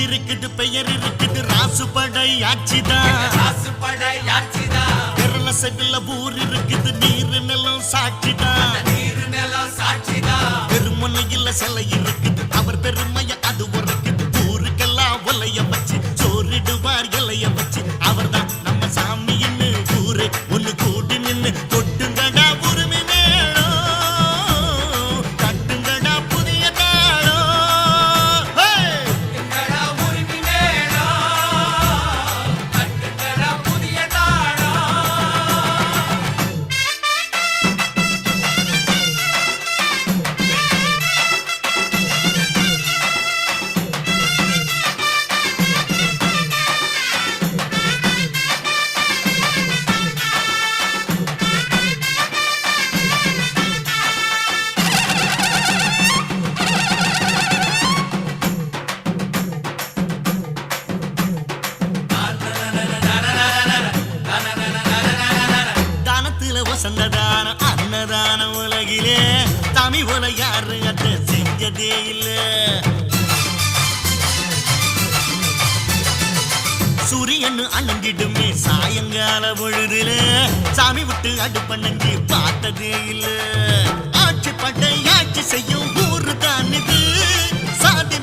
இருக்குது பெயர் இருக்குது ராசுபடை ஆட்சிதான் கேரள சகல ஊர் இருக்குது நீர் நிலம் சாட்சிதான் பெருமனையில் சிலை இருக்குது அவர் பெருமைய அது உரைக்குது ஊருக்கெல்லாம் ஒலைய வச்சு சோறிடுவார் இலைய வச்சு அவர்தான் நம்ம சாமின்னு ஊரு ஒண்ணு கூடி நின்னு கொட்டுங்கடா உரிமை மேளம் கட்டுங்கடா புதிய தாளம் வசந்ததான அன்னதான உலகிலே தமி போல யாரு அத செஞ்சதே இல்ல சூரியன் அணங்கிடுமே சாயங்கால பொழுதுல சாமி விட்டு அடுப்பண்ணி பார்த்ததே இல்ல ஆட்சி பட்டை ஆட்சி செய்யும் ஊரு தான் இது